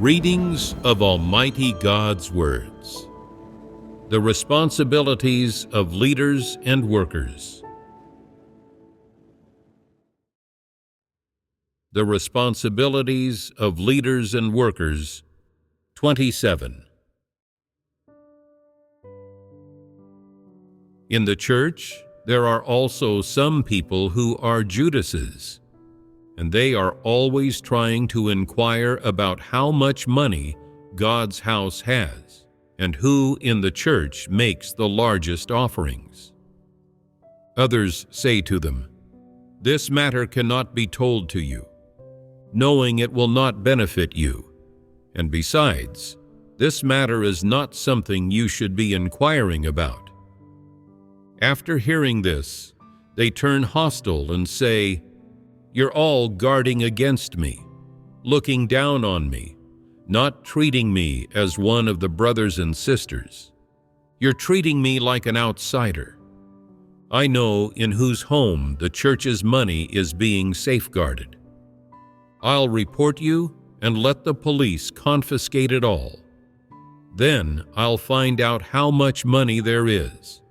Readings of Almighty God's Words. The responsibilities of leaders and workers. The responsibilities of leaders and workers, 27. In the church, there are also some people who are Judases, and they are always trying to inquire about how much money God's house has, and who in the church makes the largest offerings. Others say to them, "This matter cannot be told to you, knowing it will not benefit you, and besides, this matter is not something you should be inquiring about." After hearing this, they turn hostile and say, "You're all guarding against me, looking down on me, not treating me as one of the brothers and sisters. You're treating me like an outsider. I know in whose home the church's money is being safeguarded. I'll report you and let the police confiscate it all. Then I'll find out how much money there is."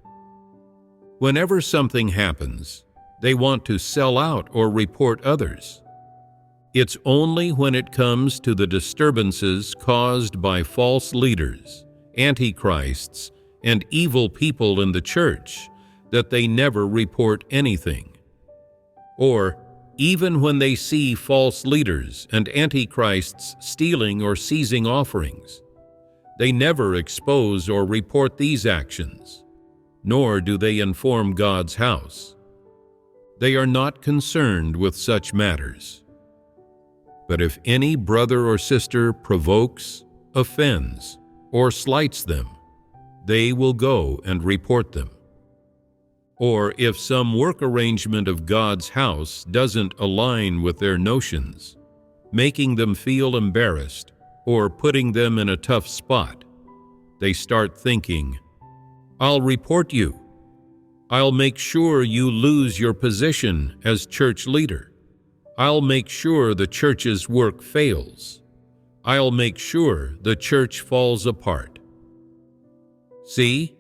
Whenever something happens, they want to sell out or report others. It's only when it comes to the disturbances caused by false leaders, antichrists, and evil people in the church that they never report anything. Or, even when they see false leaders and antichrists stealing or seizing offerings, they never expose or report these actions, nor do they inform God's house. They are not concerned with such matters. But if any brother or sister provokes, offends, or slights them, they will go and report them. Or if some work arrangement of God's house doesn't align with their notions, making them feel embarrassed or putting them in a tough spot, they start thinking, "I'll report you. I'll make sure you lose your position as church leader. I'll make sure the church's work fails. I'll make sure the church falls apart." See?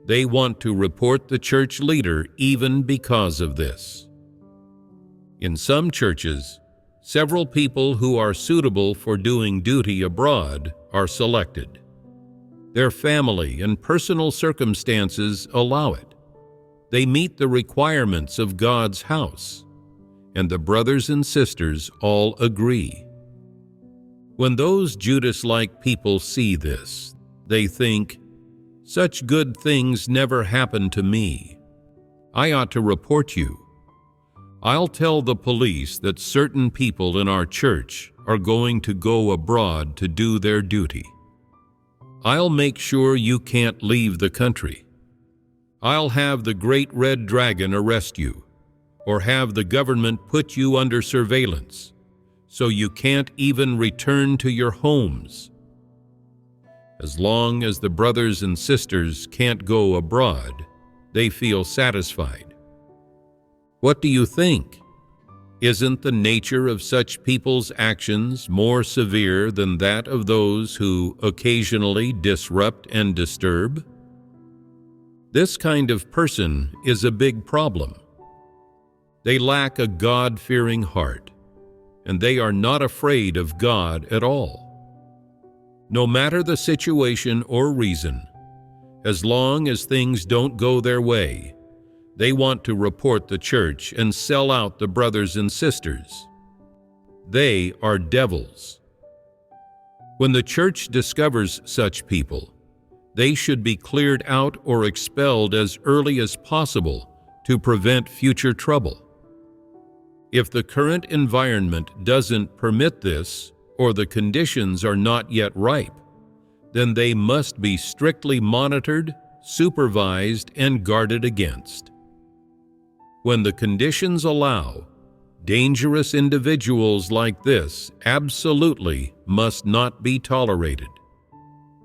They want to report the church leader even because of this. In some churches, several people who are suitable for doing duty abroad are selected. Their family and personal circumstances allow it. They meet the requirements of God's house, and the brothers and sisters all agree. When those Judas-like people see this, they think, "Such good things never happen to me. I ought to report you. I'll tell the police that certain people in our church are going to go abroad to do their duty. I'll make sure you can't leave the country. I'll have the great red dragon arrest you, or have the government put you under surveillance, so you can't even return to your homes." As long as the brothers and sisters can't go abroad, they feel satisfied. What do you think? Isn't the nature of such people's actions more severe than that of those who occasionally disrupt and disturb? This kind of person is a big problem. They lack a God-fearing heart, and they are not afraid of God at all. No matter the situation or reason, as long as things don't go their way, they want to report the church and sell out the brothers and sisters. They are devils. When the church discovers such people, they should be cleared out or expelled as early as possible to prevent future trouble. If the current environment doesn't permit this, or the conditions are not yet ripe, then they must be strictly monitored, supervised, and guarded against. When the conditions allow, dangerous individuals like this absolutely must not be tolerated.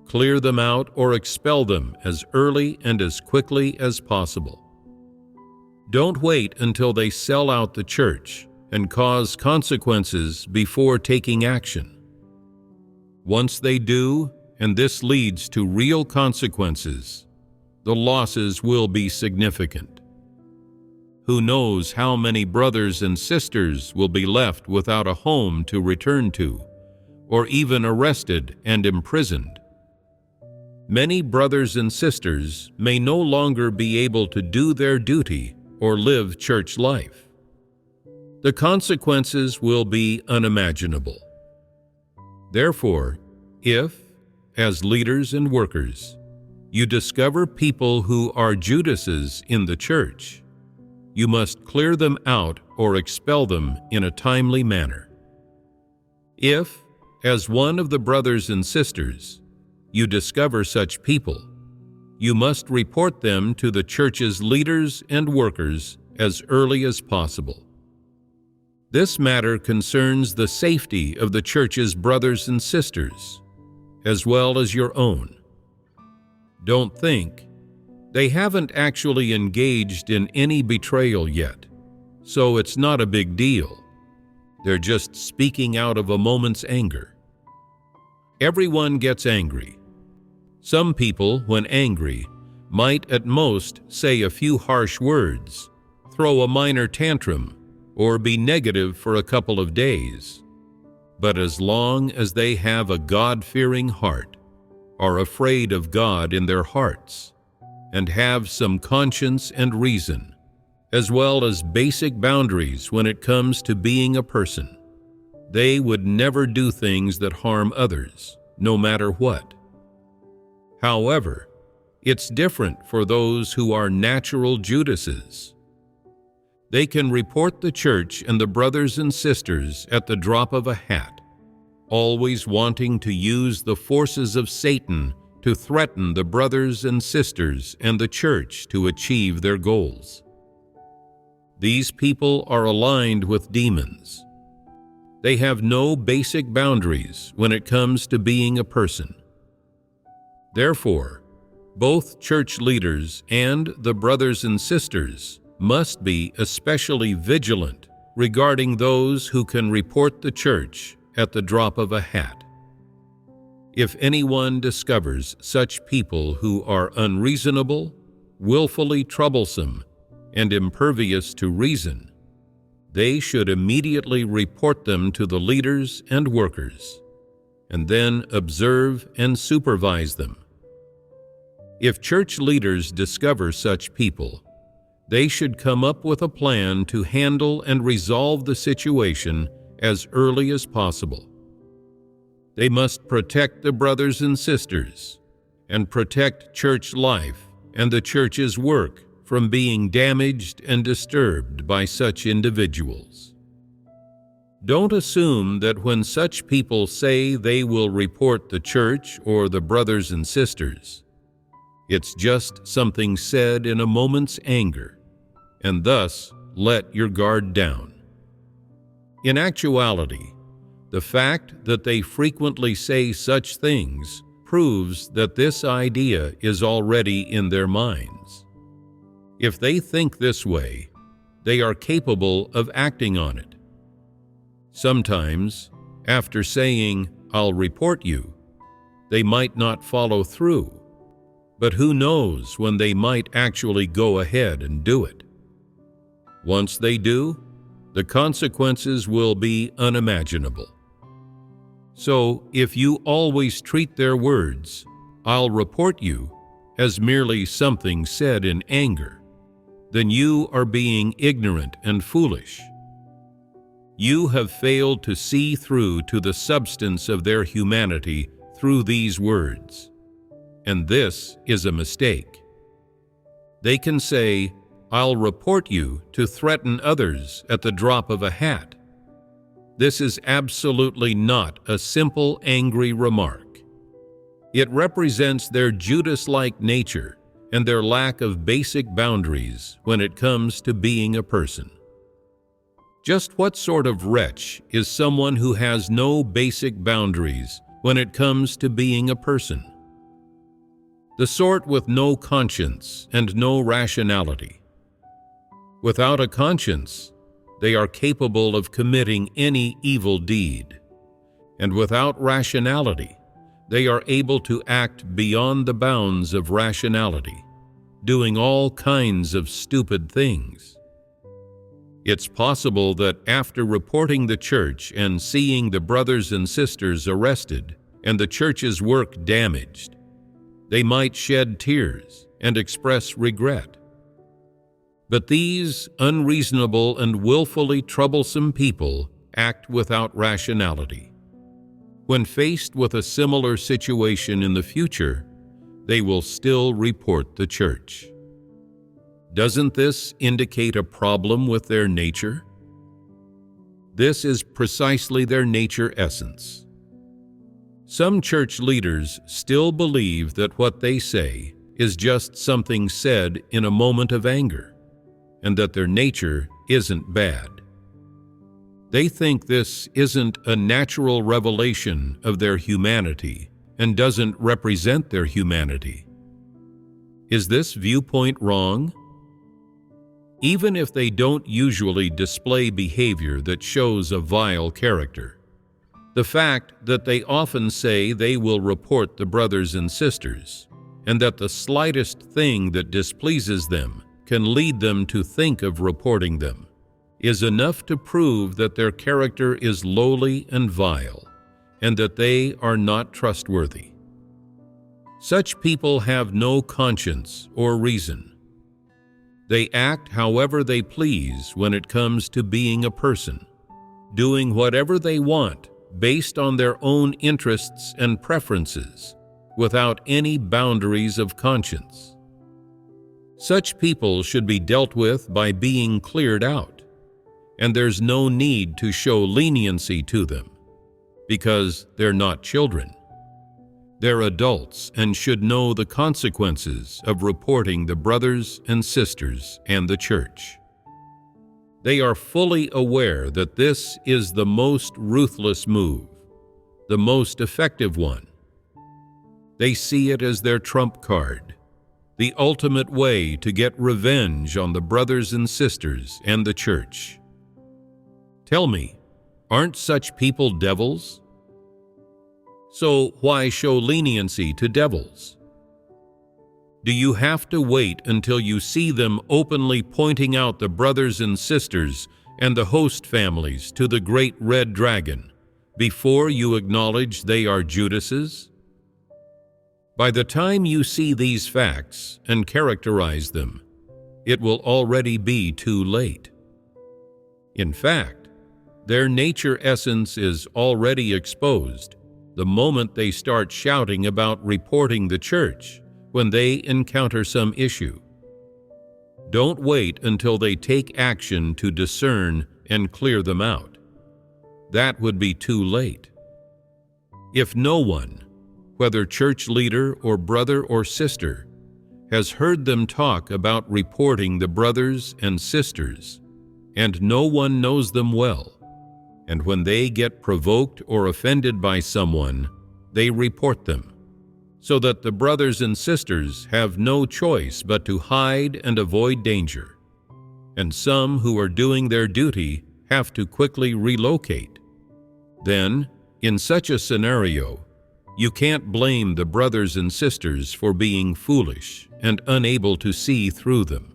Clear them out or expel them as early and as quickly as possible. Don't wait until they sell out the church and cause consequences before taking action. Once they do, and this leads to real consequences, the losses will be significant. Who knows how many brothers and sisters will be left without a home to return to, or even arrested and imprisoned? Many brothers and sisters may no longer be able to do their duty or live church life. The consequences will be unimaginable. Therefore, if, as leaders and workers, you discover people who are Judases in the church, you must clear them out or expel them in a timely manner. If, as one of the brothers and sisters, you discover such people, you must report them to the church's leaders and workers as early as possible. This matter concerns the safety of the church's brothers and sisters, as well as your own. Don't think, they haven't actually engaged in any betrayal yet, so it's not a big deal. They're just speaking out of a moment's anger. Everyone gets angry. Some people, when angry, might at most say a few harsh words, throw a minor tantrum, or be negative for a couple of days. But as long as they have a God-fearing heart, are afraid of God in their hearts, and have some conscience and reason, as well as basic boundaries when it comes to being a person, they would never do things that harm others, no matter what. However, it's different for those who are natural Judases. They can report the church and the brothers and sisters at the drop of a hat, always wanting to use the forces of Satan to threaten the brothers and sisters and the church to achieve their goals. These people are aligned with demons. They have no basic boundaries when it comes to being a person. Therefore, both church leaders and the brothers and sisters must be especially vigilant regarding those who can report the church at the drop of a hat. If anyone discovers such people who are unreasonable, willfully troublesome, and impervious to reason, they should immediately report them to the leaders and workers, and then observe and supervise them. If church leaders discover such people, they should come up with a plan to handle and resolve the situation as early as possible. They must protect the brothers and sisters and protect church life and the church's work from being damaged and disturbed by such individuals. Don't assume that when such people say they will report the church or the brothers and sisters, it's just something said in a moment's anger, and thus let your guard down. In actuality, the fact that they frequently say such things proves that this idea is already in their minds. If they think this way, they are capable of acting on it. Sometimes, after saying, "I'll report you," they might not follow through, but who knows when they might actually go ahead and do it. Once they do, the consequences will be unimaginable. So, if you always treat their words, "I'll report you," as merely something said in anger, then you are being ignorant and foolish. You have failed to see through to the substance of their humanity through these words, and this is a mistake. They can say, "I'll report you," to threaten others at the drop of a hat. This is absolutely not a simple, angry remark. It represents their Judas-like nature and their lack of basic boundaries when it comes to being a person. Just what sort of wretch is someone who has no basic boundaries when it comes to being a person? The sort with no conscience and no rationality. Without a conscience, they are capable of committing any evil deed, and without rationality, they are able to act beyond the bounds of rationality, doing all kinds of stupid things. It's possible that after reporting the church and seeing the brothers and sisters arrested and the church's work damaged, they might shed tears and express regret. But these unreasonable and willfully troublesome people act without rationality. When faced with a similar situation in the future, they will still report the church. Doesn't this indicate a problem with their nature? This is precisely their nature essence. Some church leaders still believe that what they say is just something said in a moment of anger, and that their nature isn't bad. They think this isn't a natural revelation of their humanity and doesn't represent their humanity. Is this viewpoint wrong? Even if they don't usually display behavior that shows a vile character, the fact that they often say they will report the brothers and sisters, and that the slightest thing that displeases them can lead them to think of reporting them, is enough to prove that their character is lowly and vile, and that they are not trustworthy. Such people have no conscience or reason. They act however they please when it comes to being a person, doing whatever they want based on their own interests and preferences, without any boundaries of conscience. Such people should be dealt with by being cleared out, and there's no need to show leniency to them, because they're not children. They're adults and should know the consequences of reporting the brothers and sisters and the church. They are fully aware that this is the most ruthless move, the most effective one. They see it as their trump card, the ultimate way to get revenge on the brothers and sisters and the church. Tell me, aren't such people devils? So why show leniency to devils? Do you have to wait until you see them openly pointing out the brothers and sisters and the host families to the great red dragon before you acknowledge they are Judases? By the time you see these facts and characterize them, it will already be too late. In fact, their nature essence is already exposed the moment they start shouting about reporting the church when they encounter some issue. Don't wait until they take action to discern and clear them out. That would be too late. If no one, whether church leader or brother or sister, has heard them talk about reporting the brothers and sisters, and no one knows them well, and when they get provoked or offended by someone, they report them, so that the brothers and sisters have no choice but to hide and avoid danger, and some who are doing their duty have to quickly relocate. Then, in such a scenario, you can't blame the brothers and sisters for being foolish and unable to see through them.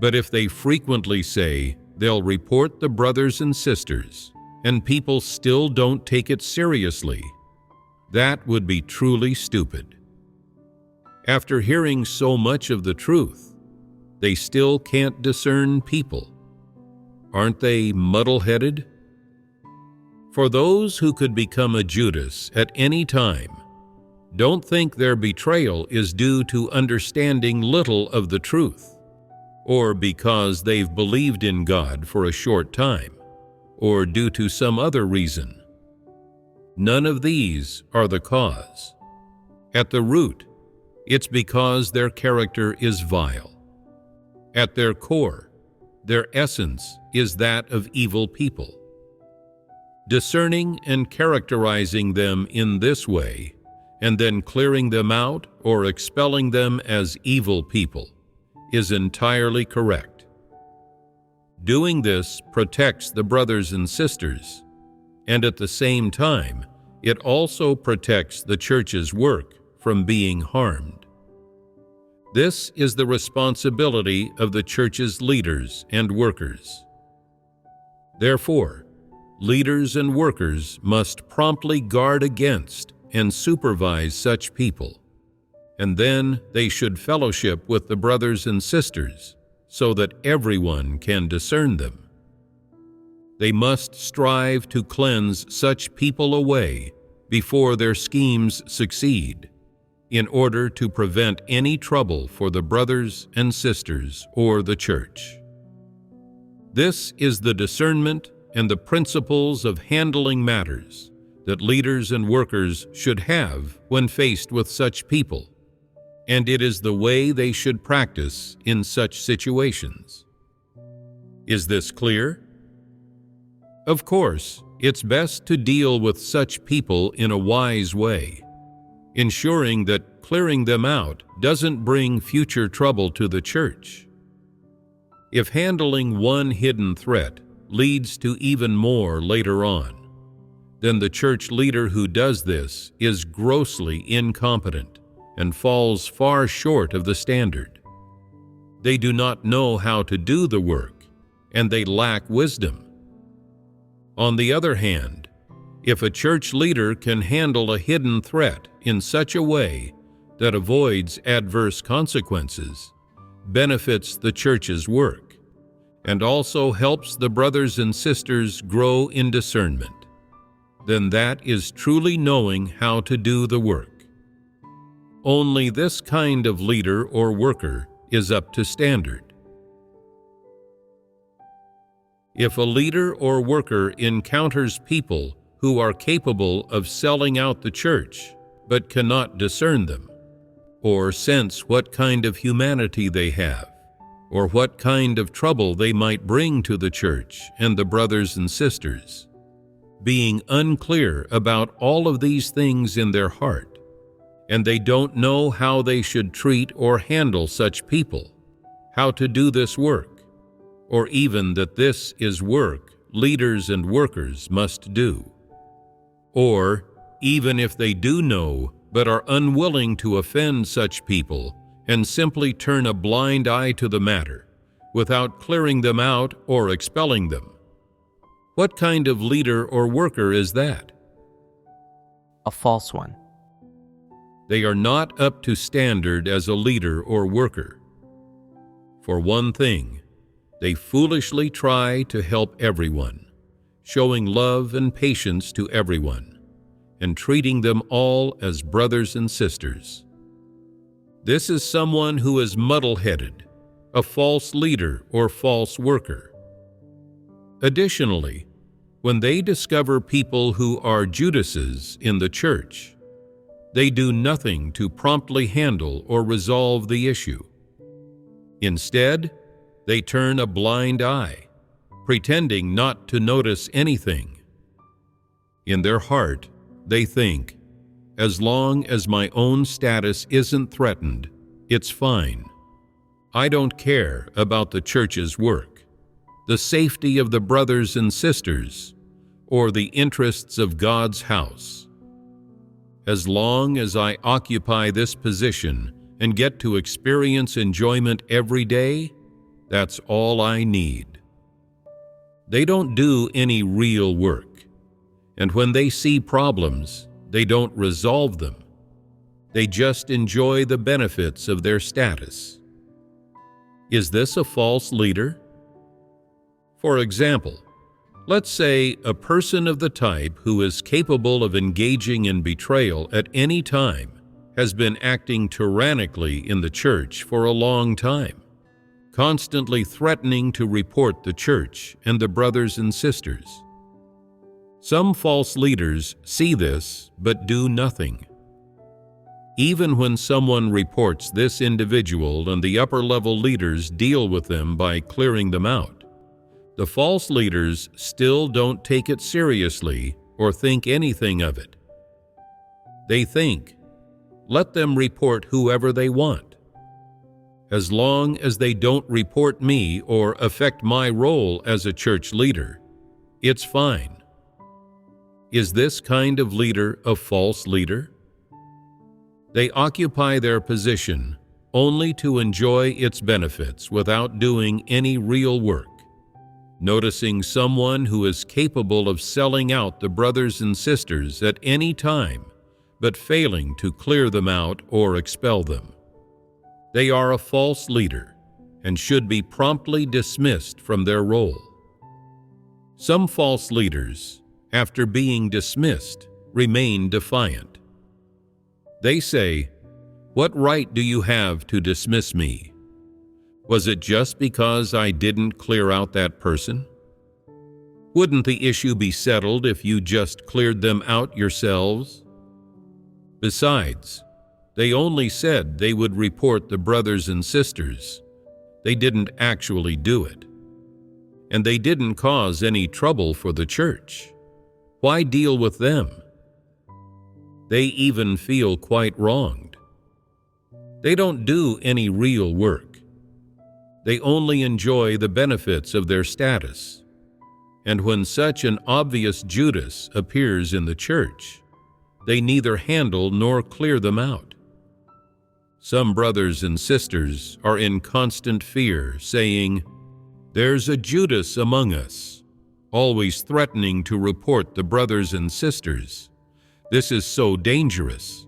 But if they frequently say they'll report the brothers and sisters, and people still don't take it seriously, that would be truly stupid. After hearing so much of the truth, they still can't discern people. Aren't they muddle-headed? For those who could become a Judas at any time, don't think their betrayal is due to understanding little of the truth, or because they've believed in God for a short time, or due to some other reason. None of these are the cause. At the root, it's because their character is vile. At their core, their essence is that of evil people. Discerning and characterizing them in this way, and then clearing them out or expelling them as evil people, is entirely correct. Doing this protects the brothers and sisters, and at the same time, it also protects the church's work from being harmed. This is the responsibility of the church's leaders and workers. Therefore, leaders and workers must promptly guard against and supervise such people, and then they should fellowship with the brothers and sisters so that everyone can discern them. They must strive to cleanse such people away before their schemes succeed, in order to prevent any trouble for the brothers and sisters or the church. This is the discernment and the principles of handling matters that leaders and workers should have when faced with such people, and it is the way they should practice in such situations. Is this clear? Of course, it's best to deal with such people in a wise way, ensuring that clearing them out doesn't bring future trouble to the church. If handling one hidden threat leads to even more later on, then the church leader who does this is grossly incompetent and falls far short of the standard. They do not know how to do the work, and they lack wisdom. On the other hand, if a church leader can handle a hidden threat in such a way that avoids adverse consequences, benefits the church's work, and also helps the brothers and sisters grow in discernment, then that is truly knowing how to do the work. Only this kind of leader or worker is up to standard. If a leader or worker encounters people who are capable of selling out the church but cannot discern them, or sense what kind of humanity they have, or what kind of trouble they might bring to the church and the brothers and sisters, being unclear about all of these things in their heart, and they don't know how they should treat or handle such people, how to do this work, or even that this is work leaders and workers must do. Or, even if they do know but are unwilling to offend such people and simply turn a blind eye to the matter without clearing them out or expelling them, what kind of leader or worker is that? A false one. They are not up to standard as a leader or worker. For one thing, they foolishly try to help everyone, showing love and patience to everyone, and treating them all as brothers and sisters. This is someone who is muddle-headed, a false leader or false worker. Additionally, when they discover people who are Judases in the church, they do nothing to promptly handle or resolve the issue. Instead, they turn a blind eye, pretending not to notice anything. In their heart, they think, as long as my own status isn't threatened, it's fine. I don't care about the church's work, the safety of the brothers and sisters, or the interests of God's house. As long as I occupy this position and get to experience enjoyment every day, that's all I need. They don't do any real work, and when they see problems, they don't resolve them. They just enjoy the benefits of their status. Is this a false leader? For example, let's say a person of the type who is capable of engaging in betrayal at any time has been acting tyrannically in the church for a long time, constantly threatening to report the church and the brothers and sisters. Some false leaders see this but do nothing. Even when someone reports this individual and the upper-level leaders deal with them by clearing them out, the false leaders still don't take it seriously or think anything of it. They think, let them report whoever they want. As long as they don't report me or affect my role as a church leader, it's fine. Is this kind of leader a false leader? They occupy their position only to enjoy its benefits without doing any real work, noticing someone who is capable of selling out the brothers and sisters at any time, but failing to clear them out or expel them. They are a false leader and should be promptly dismissed from their role. Some false leaders, after being dismissed, remain defiant. They say, "What right do you have to dismiss me? Was it just because I didn't clear out that person? Wouldn't the issue be settled if you just cleared them out yourselves? Besides, they only said they would report the brothers and sisters. They didn't actually do it. And they didn't cause any trouble for the church. Why deal with them? They even feel quite wronged. They don't do any real work. They only enjoy the benefits of their status. And when such an obvious Judas appears in the church, they neither handle nor clear them out. Some brothers and sisters are in constant fear, saying, 'There's a Judas among us,' always threatening to report the brothers and sisters. This is so dangerous.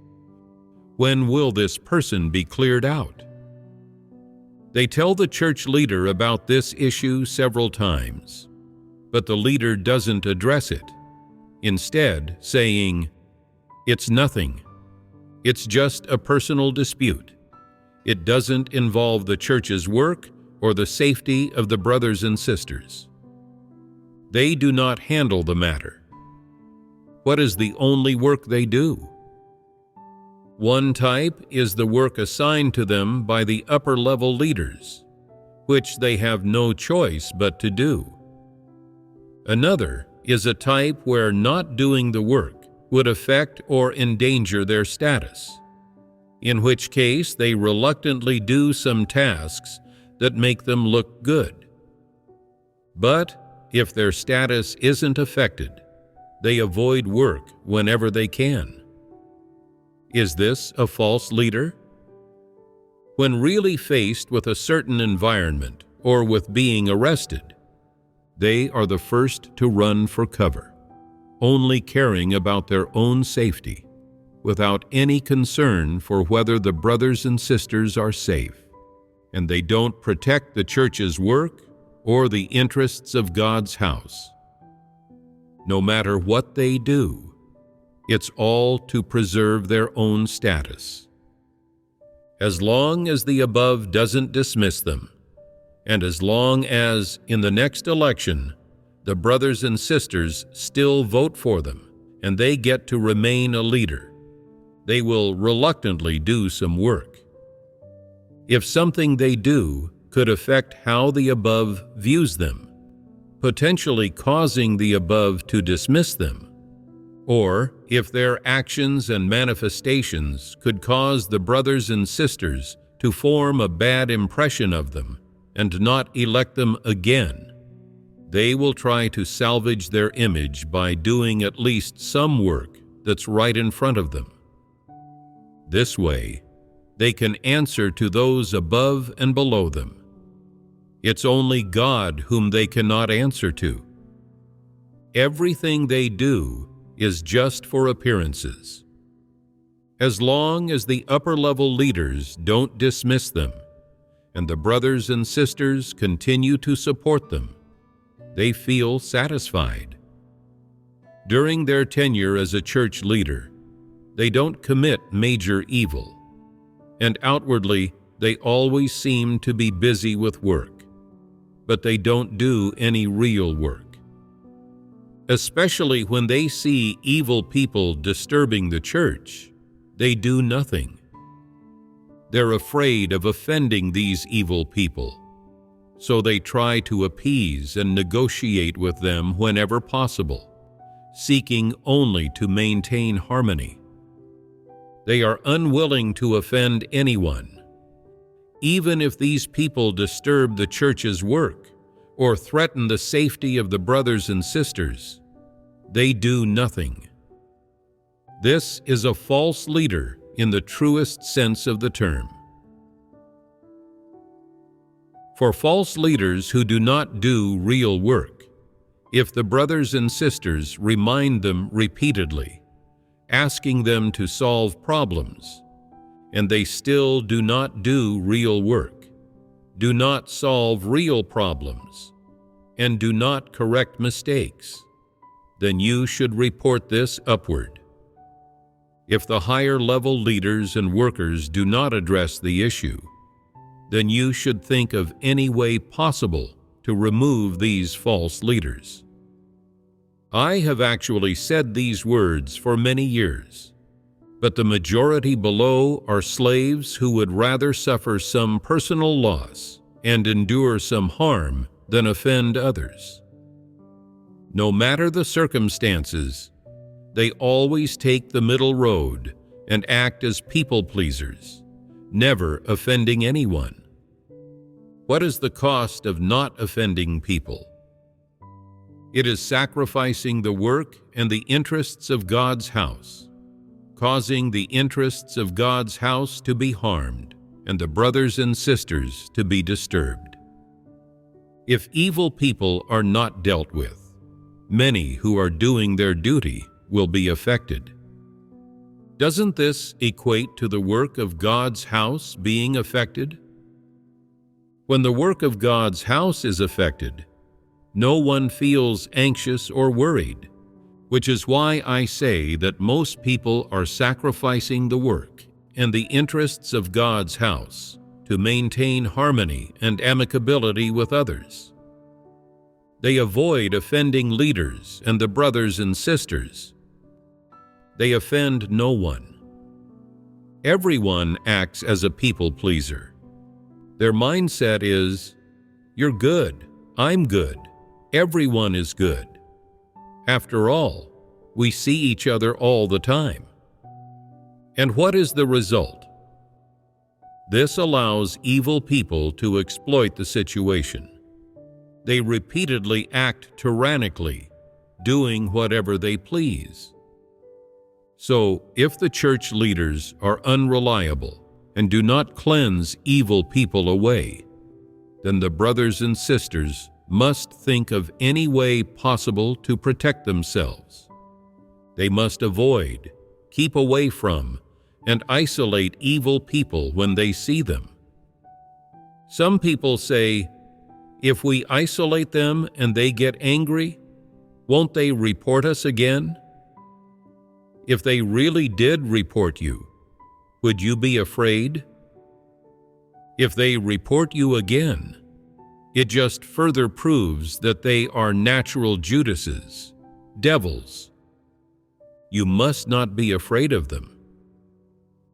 When will this person be cleared out?" They tell the church leader about this issue several times, but the leader doesn't address it, instead saying, "It's nothing. It's just a personal dispute. It doesn't involve the church's work or the safety of the brothers and sisters." They do not handle the matter. What is the only work they do? One type is the work assigned to them by the upper-level leaders, which they have no choice but to do. Another is a type where not doing the work would affect or endanger their status, in which case they reluctantly do some tasks that make them look good. But if their status isn't affected, they avoid work whenever they can. Is this a false leader? When really faced with a certain environment or with being arrested, they are the first to run for cover, only caring about their own safety, without any concern for whether the brothers and sisters are safe, and they don't protect the church's work or the interests of God's house. No matter what they do, it's all to preserve their own status. As long as the above doesn't dismiss them, and as long as, in the next election, the brothers and sisters still vote for them and they get to remain a leader, they will reluctantly do some work. If something they do could affect how the above views them, potentially causing the above to dismiss them, or if their actions and manifestations could cause the brothers and sisters to form a bad impression of them and not elect them again, they will try to salvage their image by doing at least some work that's right in front of them. This way, they can answer to those above and below them. It's only God whom they cannot answer to. Everything they do is just for appearances. As long as the upper-level leaders don't dismiss them, and the brothers and sisters continue to support them, they feel satisfied. During their tenure as a church leader, they don't commit major evil, and outwardly they always seem to be busy with work, but they don't do any real work. Especially when they see evil people disturbing the church, they do nothing. They're afraid of offending these evil people, so they try to appease and negotiate with them whenever possible, seeking only to maintain harmony. They are unwilling to offend anyone. Even if these people disturb the church's work or threaten the safety of the brothers and sisters, they do nothing. This is a false leader in the truest sense of the term. For false leaders who do not do real work, if the brothers and sisters remind them repeatedly, asking them to solve problems, and they still do not do real work, do not solve real problems, and do not correct mistakes, then you should report this upward. If the higher level leaders and workers do not address the issue, then you should think of any way possible to remove these false leaders. I have actually said these words for many years, but the majority below are slaves who would rather suffer some personal loss and endure some harm than offend others. No matter the circumstances, they always take the middle road and act as people pleasers, never offending anyone. What is the cost of not offending people? It is sacrificing the work and the interests of God's house, causing the interests of God's house to be harmed and the brothers and sisters to be disturbed. If evil people are not dealt with, many who are doing their duty will be affected. Doesn't this equate to the work of God's house being affected? When the work of God's house is affected, no one feels anxious or worried, which is why I say that most people are sacrificing the work and the interests of God's house to maintain harmony and amicability with others. They avoid offending leaders and the brothers and sisters. They offend no one. Everyone acts as a people pleaser. Their mindset is, "You're good, I'm good, everyone is good. After all, we see each other all the time." And what is the result? This allows evil people to exploit the situation. They repeatedly act tyrannically, doing whatever they please. So, if the church leaders are unreliable and do not cleanse evil people away, then the brothers and sisters must think of any way possible to protect themselves. They must avoid, keep away from, and isolate evil people when they see them. Some people say, "If we isolate them and they get angry, won't they report us again?" If they really did report you, would you be afraid? If they report you again, it just further proves that they are natural Judases, devils. You must not be afraid of them.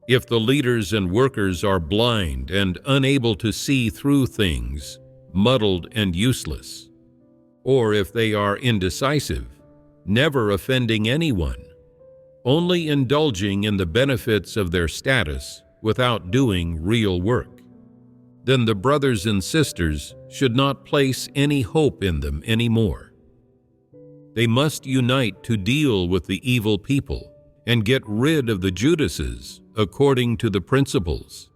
If the leaders and workers are blind and unable to see through things, muddled and useless, or if they are indecisive, never offending anyone, only indulging in the benefits of their status without doing real work, then the brothers and sisters should not place any hope in them anymore. They must unite to deal with the evil people and get rid of the Judases according to the principles.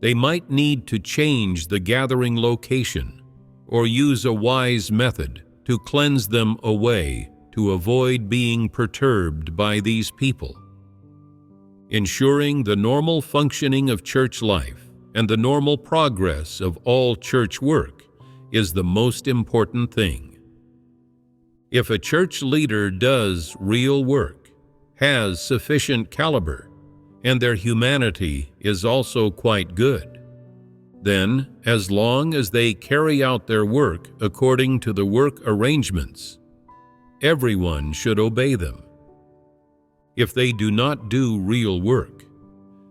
They might need to change the gathering location or use a wise method to cleanse them away to avoid being perturbed by these people. Ensuring the normal functioning of church life and the normal progress of all church work is the most important thing. If a church leader does real work, has sufficient caliber, and their humanity is also quite good, then, as long as they carry out their work according to the work arrangements, everyone should obey them. If they do not do real work,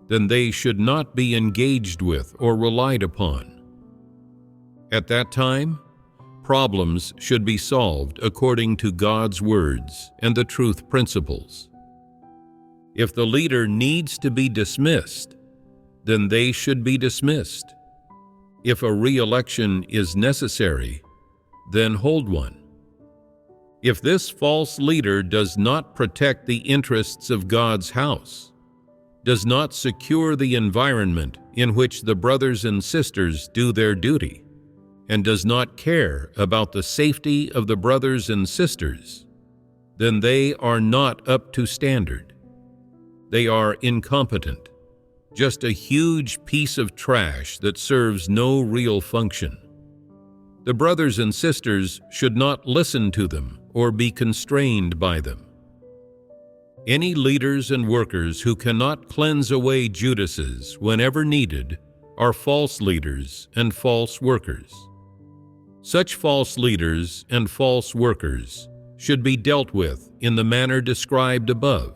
then they should not be engaged with or relied upon. At that time, problems should be solved according to God's words and the truth principles. If the leader needs to be dismissed, then they should be dismissed. If a re-election is necessary, then hold one. If this false leader does not protect the interests of God's house, does not secure the environment in which the brothers and sisters do their duty, and does not care about the safety of the brothers and sisters, then they are not up to standard. They are incompetent, just a huge piece of trash that serves no real function. The brothers and sisters should not listen to them or be constrained by them. Any leaders and workers who cannot cleanse away Judases whenever needed are false leaders and false workers. Such false leaders and false workers should be dealt with in the manner described above.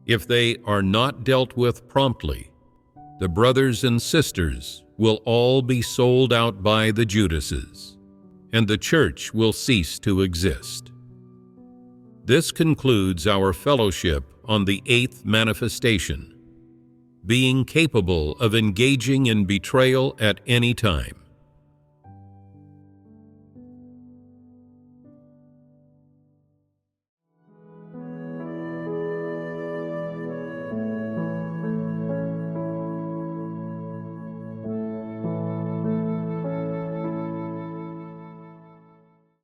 If they are not dealt with promptly, the brothers and sisters will all be sold out by the Judases, and the church will cease to exist. This concludes our fellowship on the eighth manifestation, being capable of engaging in betrayal at any time.